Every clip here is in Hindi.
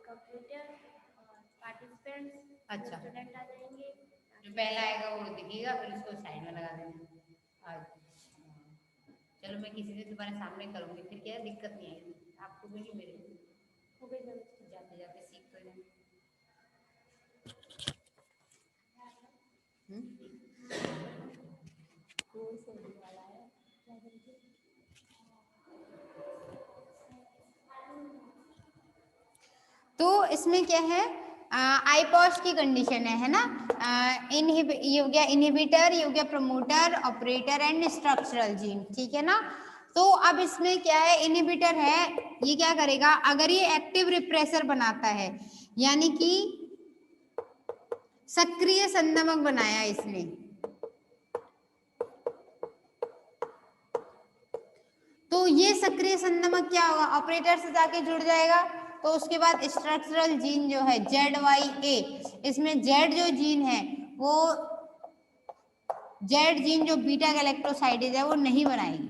ऑपरेटर और पार्टिसिपेंट्स, अच्छा, स्टूडेंट आ जाएंगे। जो पहला आएगा वो दिखेगा, फिर उसको साइड में लगा देना। चलो मैं किसी दिन तुम्हारे सामने करूँगी, फिर क्या दिक्कत नहीं आएगी, आपको भी नहीं मेरे को। हो गई जल्दी। जाते जाते सीख तो जाए। कोर्स होने वाला है क्या जल्दी। तो इसमें क्या है, आईपॉश की कंडीशन है ना। ये हो गया इनहिबिटर, ये हो गया promoter, operator and structural gene, ठीक है ना। तो अब इसमें क्या है, इनहिबिटर है, ये क्या करेगा, अगर ये एक्टिव रिप्रेसर बनाता है, यानी कि सक्रिय संदमक बनाया इसने, तो ये सक्रिय संदमक क्या होगा, ऑपरेटर से जाके जुड़ जाएगा। तो उसके बाद स्ट्रक्चरल जीन जो है ZYA, इसमें जेड जो जीन है वो जेड जीन जो बीटा गैलेक्टोसाइडेज है वो नहीं बनाएगी,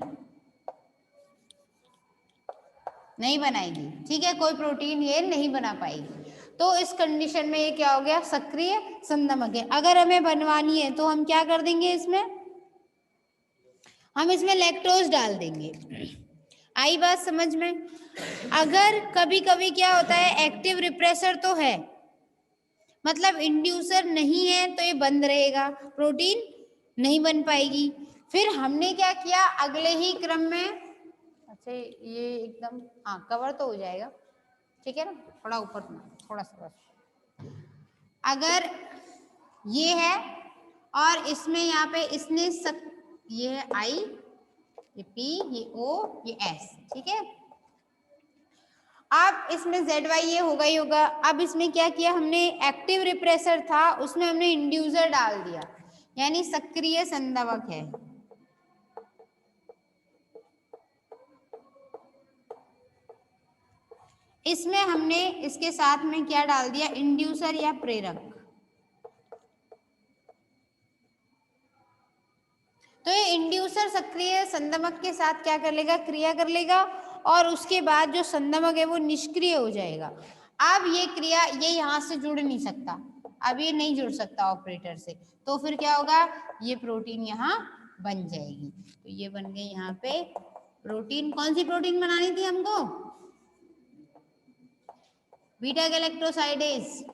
नहीं बनाएगी, ठीक है, कोई प्रोटीन ये नहीं बना पाएगी। तो इस कंडीशन में ये क्या हो गया, सक्रिय संदमक है। अगर हमें बनवानी है तो हम क्या कर देंगे, इसमें हम इसमें लैक्टोज डाल देंगे। आई बात समझ में। अगर कभी कभी क्या होता है, एक्टिव रिप्रेसर तो है, मतलब इंड्यूसर नहीं है, तो ये बंद रहेगा, प्रोटीन नहीं बन पाएगी। फिर हमने क्या किया, अगले ही क्रम में, अच्छा ये एकदम हाँ कवर तो हो जाएगा, ठीक है ना, थोड़ा ऊपर थोड़ा सा बस। अगर ये है और इसमें यहाँ पे इसने ये है I, ये P, ये O, ये S, ठीक है। अब इसमें ZY ये होगा ही होगा। अब इसमें क्या किया हमने, एक्टिव रिप्रेसर था उसमें हमने इंड्यूसर डाल दिया, यानी सक्रिय संदमक है। इसमें हमने इसके साथ में क्या डाल दिया, इंड्यूसर या प्रेरक। तो ये इंड्यूसर सक्रिय संदमक के साथ क्या कर लेगा, क्रिया कर लेगा, और उसके बाद जो संदमक है वो निष्क्रिय हो जाएगा। अब ये क्रिया, ये यहाँ से जुड़ नहीं सकता, अब ये नहीं जुड़ सकता ऑपरेटर से, तो फिर क्या होगा, ये प्रोटीन यहाँ बन जाएगी। तो ये बन गई यहाँ पे प्रोटीन। कौन सी प्रोटीन बनानी थी हमको, बीटा गैलेक्टोसाइडेज।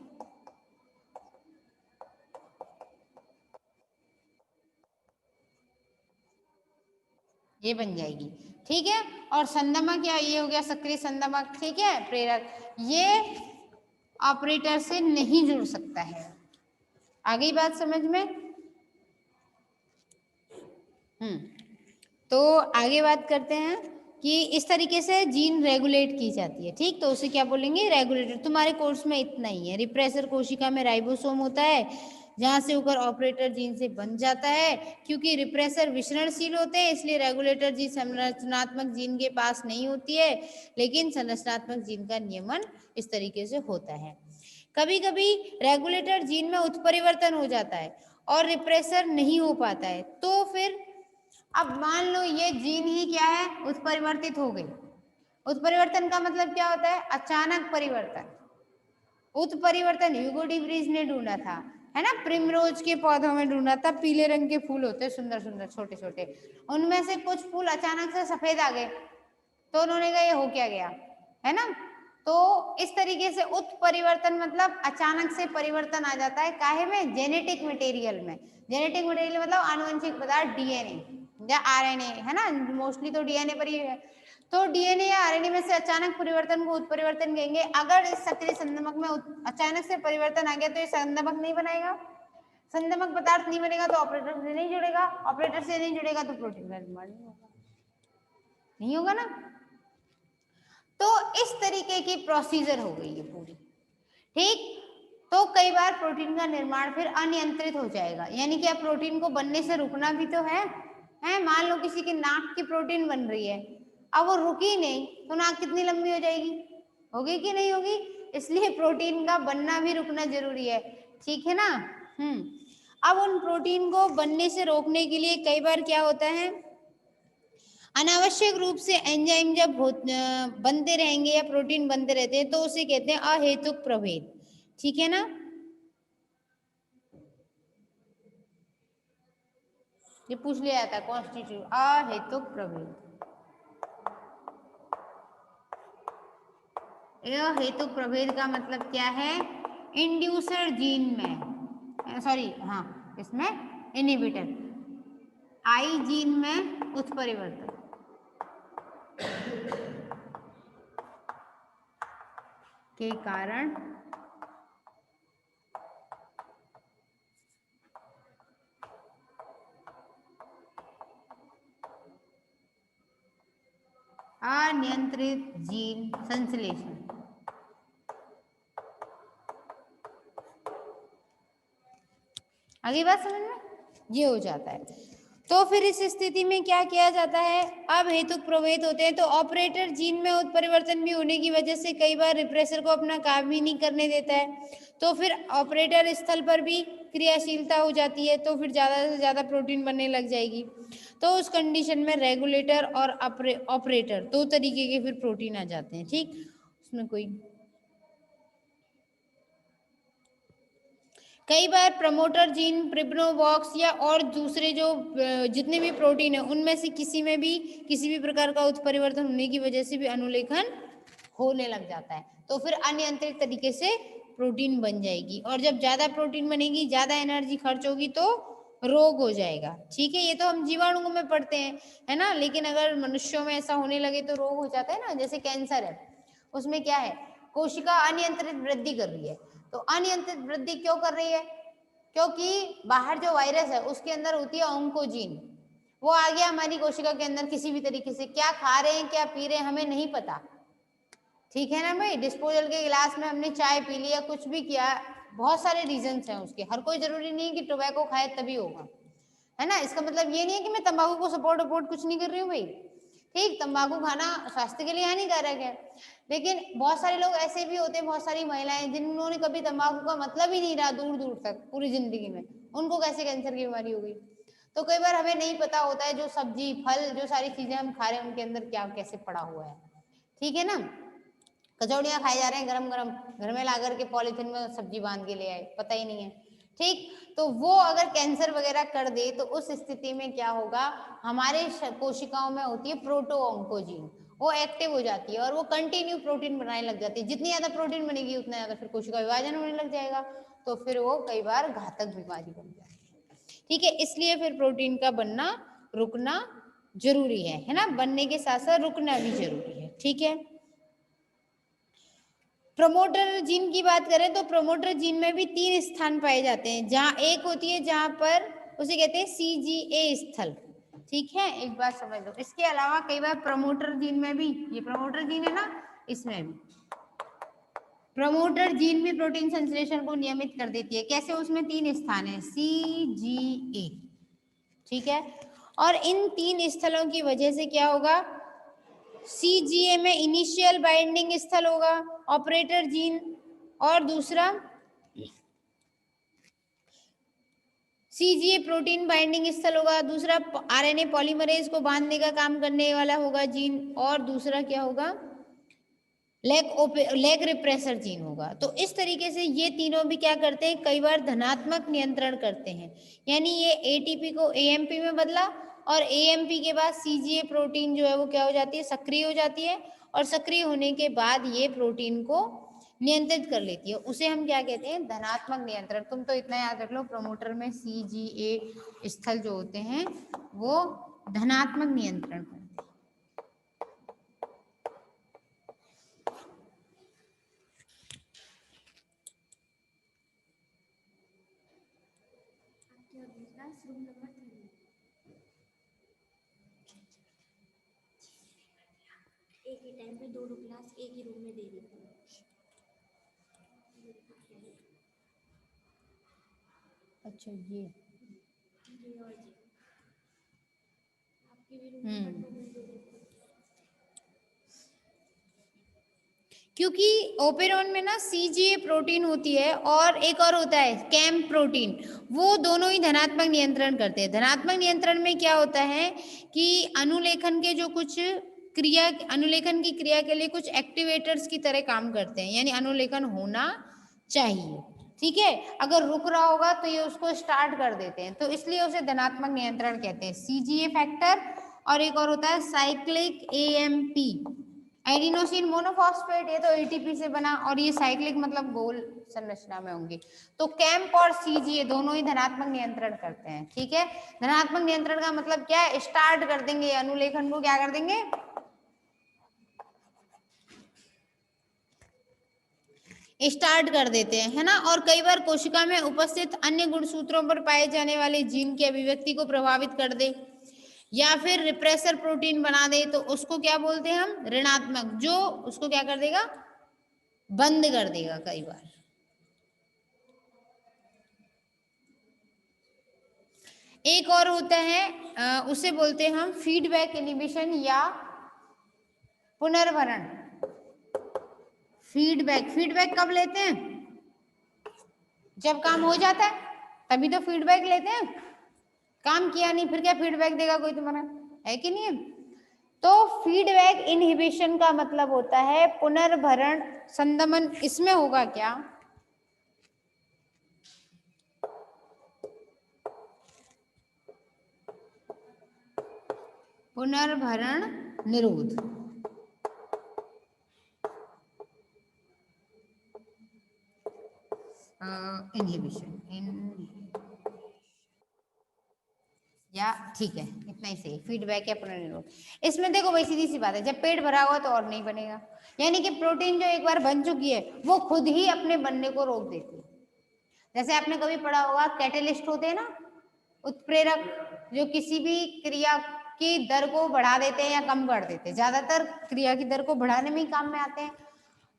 ये बन जाएगी, ठीक है। और संदमक या ये हो गया सक्रिय संदमक, ठीक है, प्रेरक, ये ऑपरेटर से नहीं जुड़ सकता है। आ गई बात समझ में। तो आगे बात करते हैं कि इस तरीके से जीन रेगुलेट की जाती है, ठीक, तो उसे क्या बोलेंगे, रेगुलेटर। तुम्हारे कोर्स में इतना ही है, रिप्रेसर कोशिका में राइबोसोम होता है, जहां से होकर ऑपरेटर जीन से बन जाता है। क्योंकि रिप्रेसर विषरणशील होते हैं, इसलिए रेगुलेटर जीन संरचनात्मक जीन के पास नहीं होती है, लेकिन संरचनात्मक जीन का नियमन इस तरीके से होता है। कभी कभी रेगुलेटर जीन में उत्परिवर्तन हो जाता है और रिप्रेसर नहीं हो पाता है, तो फिर अब मान लो ये जीन ही क्या है, उत्परिवर्तित हो गई। उत्परिवर्तन का मतलब क्या होता है, अचानक परिवर्तन। उत्परिवर्तन ह्यूगो डी व्रीज ने ढूंढा था, है ना, प्रिमरोज के पौधों में ढूंढा था, पीले रंग के फूल होते हैं सुंदर सुंदर छोटे छोटे, उनमें से कुछ फूल अचानक से सफेद आ गए, तो उन्होंने कहा ये हो क्या गया, है ना। तो इस तरीके से उत्परिवर्तन मतलब अचानक से परिवर्तन आ जाता है, काहे में, जेनेटिक मटेरियल में। जेनेटिक मटेरियल मतलब आनुवंशिक पदार्थ, डीएनए या आरएनए, है ना, मोस्टली तो डीएनए पर ही है। तो डीएनए या आरएनए में से अचानक परिवर्तन को उत्परिवर्तन कहेंगे। अगर इस सक्रिय संदमक में अचानक से परिवर्तन आ गया तो ये संदमक नहीं बनाएगा, संदमक पदार्थ नहीं बनेगा, तो ऑपरेटर से नहीं जुड़ेगा, ऑपरेटर से नहीं जुड़ेगा तो प्रोटीन का निर्माण नहीं होगा ना। तो इस तरीके की प्रोसीजर हो गई है पूरी, ठीक। तो कई बार प्रोटीन का निर्माण फिर अनियंत्रित हो जाएगा, यानी कि अब प्रोटीन को बनने से रुकना भी तो है। मान लो किसी की नाक की प्रोटीन बन रही है, अब वो रुकी नहीं, तो नाक कितनी लंबी हो जाएगी, होगी कि नहीं होगी। इसलिए प्रोटीन का बनना भी रुकना जरूरी है, ठीक है ना। अब उन प्रोटीन को बनने से रोकने के लिए कई बार क्या होता है, अनावश्यक रूप से एंजाइम जब बनते रहेंगे या प्रोटीन बनते रहते हैं तो उसे कहते हैं अहेतुक प्रभेद। ठीक है ना। ये पूछ लिया जाता है कॉन्स्टिट्यूट अहेतुक प्रभेद। अहेतुक प्रभेद का मतलब क्या है? इंड्यूसर जीन में, सॉरी हाँ इसमें इनहिबिटर, आई जीन में उत्परिवर्तन के कारण अनियंत्रित जीन संश्लेषण। आगे बात समझ में ये हो जाता है। तो फिर इस स्थिति में क्या किया जाता है? अब हेतुक प्रभेद होते हैं तो ऑपरेटर जीन में उत्परिवर्तन भी होने की वजह से कई बार रिप्रेसर को अपना काम ही नहीं करने देता है, तो फिर ऑपरेटर स्थल पर भी क्रियाशीलता हो जाती है, तो फिर ज्यादा से ज्यादा प्रोटीन बनने लग जाएगी। तो उस कंडीशन में रेगुलेटर और ऑपरेटर दो तरीके के फिर प्रोटीन आ जाते हैं। ठीक, उसमें कोई कई बार प्रमोटर जीन, प्रिब्नोवॉक्स या और दूसरे जो जितने भी प्रोटीन है उनमें से किसी में भी किसी भी प्रकार का उत्परिवर्तन होने की वजह से भी अनुलेखन होने लग जाता है, तो फिर अनियंत्रित तरीके से प्रोटीन बन जाएगी, और जब ज्यादा प्रोटीन बनेगी, ज्यादा एनर्जी खर्च होगी तो रोग हो जाएगा। ठीक है, ये तो हम जीवाणुओं में पढ़ते हैं, है ना, लेकिन अगर मनुष्यों में ऐसा होने लगे तो रोग हो जाता है ना। जैसे कैंसर है, उसमें क्या है, कोशिका अनियंत्रित वृद्धि कर रही है। तो अनियंत्रित वृद्धि क्यों कर रही है? क्योंकि बाहर जो वायरस है उसके अंदर होती है ऑन्कोजीन, वो आ गया हमारी कोशिका के अंदर किसी भी तरीके से, क्या खा रहे हैं क्या पी रहे हैं हमें नहीं पता। ठीक है ना भाई, डिस्पोजल के गिलास में हमने चाय पी लिया, कुछ भी किया, बहुत सारे रीजंस हैं उसके, हर कोई जरूरी नहीं है कि टोबैको खाए तभी होगा, है ना। इसका मतलब ये नहीं है कि मैं तंबाकू को सपोर्ट कुछ नहीं कर रही हूँ भाई। ठीक, तंबाकू खाना स्वास्थ्य के लिए हानिकारक है, लेकिन बहुत सारे लोग ऐसे भी होते हैं, बहुत सारी महिलाएं जिन्होंने कभी तंबाकू का मतलब ही नहीं रहा दूर दूर तक पूरी जिंदगी में, उनको कैसे कैंसर की बीमारी हो गई। तो कई बार हमें नहीं पता होता है जो सब्जी फल जो सारी चीजें हम खा रहे हैं उनके अंदर क्या कैसे पड़ा हुआ है। ठीक है ना, कचौड़ियाँ खाए जा रहे हैं गरम गरम, घर में ला करके पॉलिथीन में सब्जी बांध के ले आए, पता ही नहीं है। ठीक, तो वो अगर कैंसर वगैरह कर दे तो उस स्थिति में क्या होगा, हमारे कोशिकाओं में होती है प्रोटो ऑन्कोजीन, वो एक्टिव हो जाती है और वो कंटिन्यू प्रोटीन बनाने लग जाती है। जितनी ज्यादा प्रोटीन बनेगी उतना ज्यादा फिर कोशिका विभाजन होने लग जाएगा, तो फिर वो कई बार घातक बीमारी बन जाती है। ठीक है, इसलिए फिर प्रोटीन का बनना रुकना जरूरी है ना, बनने के साथ साथ रुकना भी जरूरी है। ठीक है, प्रमोटर जीन की बात करें तो प्रमोटर जीन में भी 3 स्थान पाए जाते हैं, जहां एक होती है जहां पर उसे कहते हैं CGA स्थल। ठीक है, एक बात समझ लो, इसके अलावा कई बार प्रमोटर जीन में भी, ये प्रमोटर जीन है ना, इसमें भी प्रमोटर जीन भी प्रोटीन संश्लेषण को नियमित कर देती है। कैसे? उसमें 3 स्थान है CGA। ठीक है, और इन 3 स्थलों की वजह से क्या होगा, CGA में इनिशियल बाइंडिंग स्थल होगा ऑपरेटर जीन, और दूसरा CGA प्रोटीन बाइंडिंग स्थल होगा, दूसरा RNA पॉलीमरेज को बांधने का काम करने वाला होगा जीन, और दूसरा क्या होगा, लेग रिप्रेसर जीन होगा। तो इस तरीके से ये तीनों भी क्या करते हैं, कई बार धनात्मक नियंत्रण करते हैं, यानी ये ATP को AMP में बदला, और AMP के बाद CGA प्रोटीन जो है वो क्या हो जाती है, सक्रिय हो जाती है, और सक्रिय होने के बाद ये प्रोटीन को नियंत्रित कर लेती है, उसे हम क्या कहते हैं, धनात्मक नियंत्रण। तुम तो इतना याद रख लो, प्रमोटर में CGA स्थल जो होते हैं वो धनात्मक नियंत्रण करते हैं। रूम नंबर 3, एक ही टाइम पे 2 क्लास एक ही रूम में दे देती हूँ। अच्छा, ये और जी आपके भी रूम नंबर 2 में दे देती हूँ। क्योंकि ओपेरॉन में ना सीजीए प्रोटीन होती है और एक और होता है कैम प्रोटीन, वो दोनों ही धनात्मक नियंत्रण करते हैं। धनात्मक नियंत्रण में क्या होता है कि अनुलेखन के जो कुछ क्रिया, अनुलेखन की क्रिया के लिए कुछ एक्टिवेटर्स की तरह काम करते हैं, यानी अनुलेखन होना चाहिए, ठीक है। अगर रुक रहा होगा तो ये उसको स्टार्ट कर देते हैं, तो इसलिए उसे धनात्मक नियंत्रण कहते हैं, सीजीए फैक्टर। और एक और होता है साइक्लिक एएमपी, एडिनोसिन मोनोफॉस्फेट, ये तो एटीपी से बना, और ये साइक्लिक मतलब गोल संरचना में होंगी। तो कैंप और सीजीए दोनों ही धनात्मक नियंत्रण करते हैं, ठीक है। धनात्मक नियंत्रण का मतलब क्या है, स्टार्ट कर देंगे अनुलेखन को, क्या कर देंगे, स्टार्ट कर देते हैं, है ना। और कई बार कोशिका में उपस्थित अन्य गुणसूत्रों पर पाए जाने वाले जीन की अभिव्यक्ति को प्रभावित कर दे या फिर रिप्रेसर प्रोटीन बना दे, तो उसको क्या बोलते हैं हम, ऋणात्मक, जो उसको क्या कर देगा, बंद कर देगा कई बार। एक और होता है उसे बोलते हैं हम फीडबैक इनहिबिशन या पुनर्भरण। फीडबैक, फीडबैक कब लेते हैं, जब काम हो जाता है तभी तो फीडबैक लेते हैं, काम किया नहीं फिर क्या फीडबैक देगा कोई तुम्हारा, है कि नहीं है। तो फीडबैक इनहिबिशन का मतलब होता है पुनर्भरण संदमन। इसमें होगा क्या, पुनर्भरण निरोध, इनहिबिशन या, ठीक है इतना ही सही, फीडबैक या पुनर्निरोध। इसमें देखो भाई सीधी सी बात है, जब पेट भरा हुआ तो और नहीं बनेगा, यानी कि प्रोटीन जो एक बार बन चुकी है वो खुद ही अपने बनने को रोक देती है। जैसे आपने कभी पढ़ा होगा कैटेलिस्ट होते हैं ना, उत्प्रेरक, जो किसी भी क्रिया की दर को बढ़ा देते हैं या कम कर देते हैं, ज्यादातर क्रिया की दर को बढ़ाने में ही काम में आते हैं।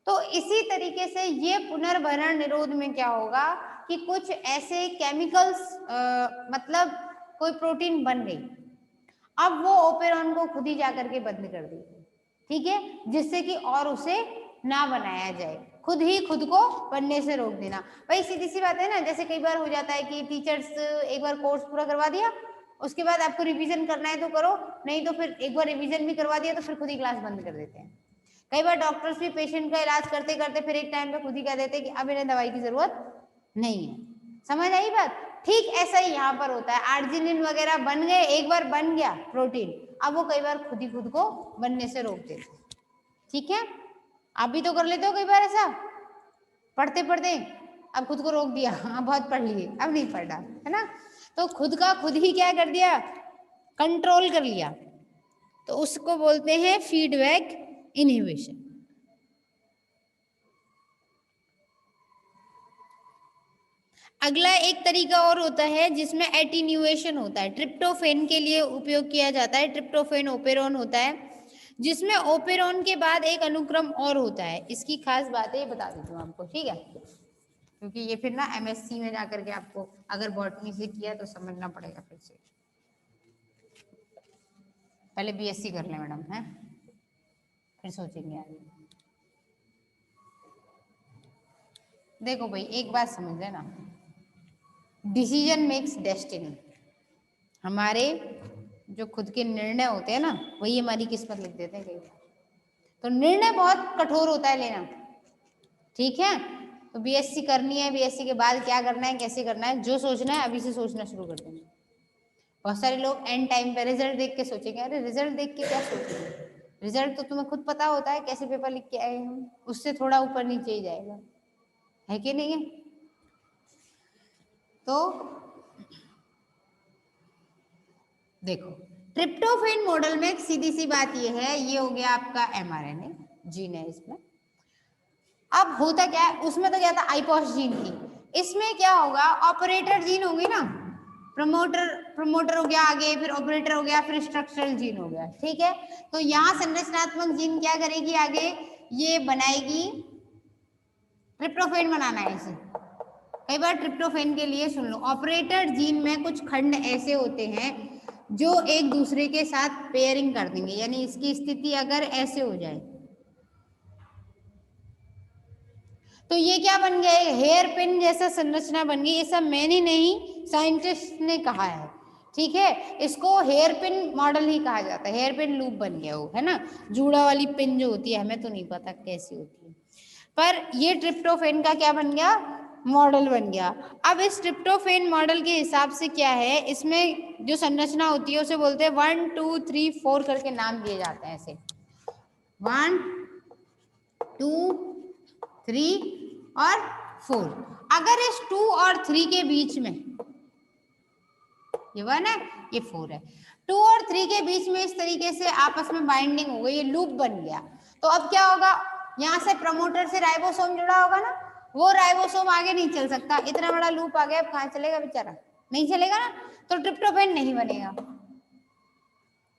तो इसी तरीके से ये पुनर्भरण निरोध में क्या होगा कि कुछ ऐसे केमिकल्स, मतलब कोई प्रोटीन बन गई, अब वो ओपेरॉन को खुद ही जाकर के बंद कर देगी, ठीक है, जिससे कि और उसे ना बनाया जाए, खुद ही खुद को बनने से रोक देना। भाई सीधी सी बात है ना, जैसे कई बार हो जाता है कि टीचर्स एक बार कोर्स पूरा करवा दिया, उसके बाद आपको रिवीजन करना है तो करो, नहीं तो फिर एक बार रिवीजन भी करवा दिया तो फिर खुद ही क्लास बंद कर देते हैं। कई बार डॉक्टर्स भी पेशेंट का इलाज करते करते फिर एक टाइम पे खुद ही कह देते हैं कि अब इन्हें दवाई की जरूरत नहीं है। समझ आई बात। ठीक ऐसा ही यहाँ पर होता है, आर्जिनिन वगैरह बन गए, एक बार बन गया प्रोटीन, अब वो कई बार खुद ही खुद को बनने से रोक देते, ठीक है। आप भी तो कर लेते हो कई बार ऐसा, पढ़ते पढ़ते अब खुद को रोक दिया, हाँ बहुत पढ़ लिए अब नहीं पढ़ रहा, है ना। तो खुद का खुद ही क्या कर दिया, कंट्रोल कर लिया, तो उसको बोलते हैं फीडबैक इनहिबिशन। अगला एक तरीका और होता है जिसमें एटीन्यूएशन होता है, ट्रिप्टोफेन के लिए उपयोग किया जाता है। ट्रिप्टोफेन ओपेरॉन होता है जिसमें ओपेरॉन के बाद एक अनुक्रम और होता है। इसकी खास बातें बता देती हूँ आपको, ठीक है, क्योंकि ये फिर ना एमएससी में जाकर के आपको अगर बॉटनी से किया तो समझना पड़ेगा फिर से। पहले बीएससी कर ले मैडम, है फिर सोचेंगे आगे। देखो भाई एक बात समझ लेना, डिसीजन मेक्स डेस्टिनी। हमारे जो खुद के निर्णय होते हैं ना, वही हमारी किस्मत लिख देते हैं कई बार। तो निर्णय बहुत कठोर होता है लेना, ठीक है। तो बीएससी करनी है, बीएससी के बाद क्या करना है, कैसे करना है, जो सोचना है अभी से सोचना शुरू कर देंगे। बहुत सारे लोग एंड टाइम पे रिजल्ट देख के सोचेंगे, अरे रिजल्ट देख के क्या सोचेंगे, रिजल्ट तो तुम्हें खुद पता होता है कैसे पेपर लिख के आए हम, उससे थोड़ा ऊपर नीचे ही जाएगा, है कि नहीं है। तो देखो ट्रिप्टोफेन मॉडल में सीधी सी बात ये है, ये हो गया आपका एमआरएनए जीन है इसमें। अब होता क्या है, उसमें तो क्या था आईपॉस जीन थी, इसमें क्या होगा ऑपरेटर जीन होंगे ना, प्रमोटर हो गया आगे, फिर ऑपरेटर हो गया, फिर स्ट्रक्चरल जीन हो गया, ठीक है। तो यहाँ संरचनात्मक जीन क्या करेगी आगे, ये बनाएगी, ट्रिप्टोफेन बनाना है इसे। कई बार ट्रिप्टोफेन के लिए सुन लो, ऑपरेटर जीन में कुछ खंड ऐसे होते हैं जो एक दूसरे के साथ पेयरिंग कर देंगे, यानी इसकी स्थिति अगर ऐसे हो जाए, तो ये क्या बन गया, हेयर पिन जैसा संरचना बन गई। ये सब मैंने नहीं, साइंटिस्ट ने कहा है, ठीक है। इसको हेयर पिन मॉडल ही कहा जाता है, हेयर पिन लूप बन गया वो, है ना। जूड़ा वाली पिन जो होती है, हमें तो नहीं पता कैसी होती है, पर ये ट्रिप्टोफेन का क्या बन गया, मॉडल बन गया। अब इस ट्रिप्टोफेन मॉडल के हिसाब से क्या है, इसमें जो संरचना होती है उसे बोलते हैं 1 2 3 4 करके नाम दिए जाते हैं ऐसे, 1 2 3 और 4। अगर इस 2 और 3 के बीच में, ये 1 है ये 4 है, 2 और 3 के बीच में इस तरीके से आपस में बाइंडिंग हो गई, ये लूप बन गया। तो अब क्या होगा, यहाँ से प्रमोटर से राइबोसोम जुड़ा होगा ना, वो राइबोसोम आगे नहीं चल सकता, इतना बड़ा लूप आ गया, अब कहाँ चलेगा बेचारा, नहीं चलेगा ना, तो ट्रिप्टोफेन नहीं बनेगा।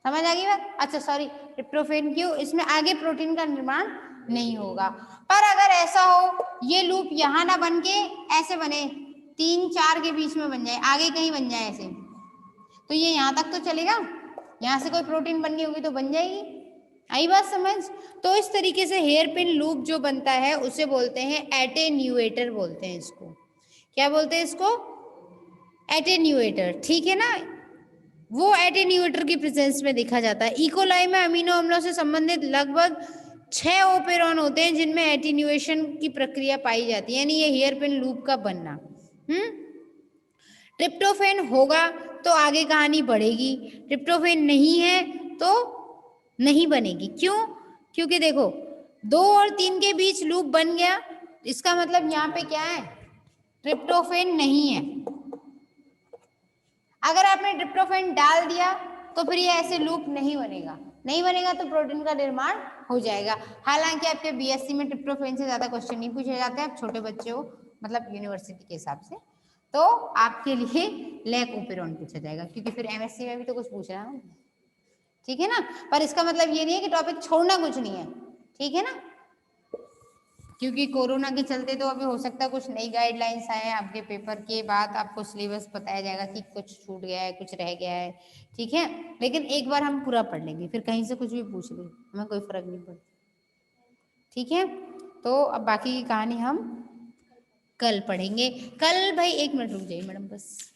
समझ आ गई बात। अच्छा सॉरी, ट्रिप्टोफेन क्यों, इसमें आगे प्रोटीन का निर्माण नहीं होगा। पर अगर ऐसा हो, ये लूप यहाँ ना बन के ऐसे बने, 3 4 के बीच में बन जाए, आगे कहीं बन जाए ऐसे, तो ये यहाँ तक तो चलेगा, यहाँ से कोई प्रोटीन बननी होगी तो बन जाएगी। आई बात समझ। तो इस तरीके से हेयर पिन लूप जो बनता है उसे बोलते हैं एटेन्यूएटर, बोलते हैं इसको। क्या बोलते हैं इसको, एटेन्यूएटर, ठीक है ना। वो एटेन्यूएटर की प्रेजेंस में देखा जाता है। इकोलाई में अमीनो अम्लों से संबंधित लगभग 6 ओपेरॉन होते हैं जिनमें एटेन्यूएशन की प्रक्रिया पाई जाती है, यानी ये हेयर पिन लूप का बनना। ट्रिप्टोफेन होगा तो आगे कहानी बढ़ेगी, ट्रिप्टोफेन नहीं है तो नहीं बनेगी। क्यों, क्योंकि देखो 2 और 3 के बीच लूप बन गया, इसका मतलब यहाँ पे क्या है, ट्रिप्टोफेन नहीं है। अगर आपने ट्रिप्टोफेन डाल दिया तो फिर ये ऐसे लूप नहीं बनेगा, नहीं बनेगा तो प्रोटीन का निर्माण हो जाएगा। हालांकि आपके बीएससी में ट्रिप्टोफेन से ज्यादा क्वेश्चन नहीं पूछे जाते, आप छोटे बच्चे हो, मतलब यूनिवर्सिटी के हिसाब से, तो आपके लिए लैक ओपेरॉन पूछा जाएगा, क्योंकि फिर एमएससी में भी तो कुछ पूछ रहा है, ठीक है ना। पर इसका मतलब ये नहीं है कि टॉपिक छोड़ना कुछ नहीं है, ठीक है ना, क्योंकि कोरोना के चलते तो अभी हो सकता है कुछ नई गाइडलाइंस आए, आपके पेपर के बाद आपको सिलेबस बताया जाएगा कि कुछ छूट गया है, कुछ रह गया है, ठीक है। लेकिन एक बार हम पूरा पढ़ लेंगे, फिर कहीं से कुछ भी पूछ ले हमें कोई फर्क नहीं पड़ता, ठीक है। तो अब बाकी की कहानी हम कल पढ़ेंगे। कल भाई 1 मिनट रुक जाइए मैडम, बस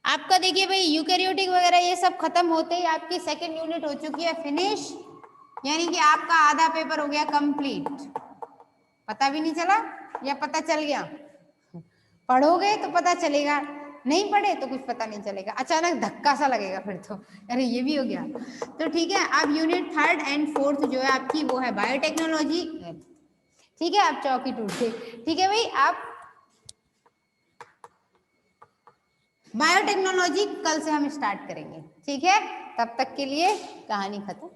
आपका देखिए भाई यूकैरियोटिक वगैरह ये सब खत्म होते ही आपकी सेकेंड यूनिट हो चुकी है फिनिश, यानी कि आपका आधा पेपर हो गया कंप्लीट। पता भी नहीं चला या पता चल गया, पढ़ोगे तो पता चलेगा, नहीं पढ़े तो कुछ पता नहीं चलेगा, अचानक धक्का सा लगेगा फिर तो, अरे ये भी हो गया। तो ठीक है, अब यूनिट 3rd एंड 4th जो है आपकी वो है बायोटेक्नोलॉजी, ठीक है। आप चौकी टूट गए, ठीक है भाई। आप बायोटेक्नोलॉजी कल से हम स्टार्ट करेंगे, ठीक है। तब तक के लिए कहानी खत्म।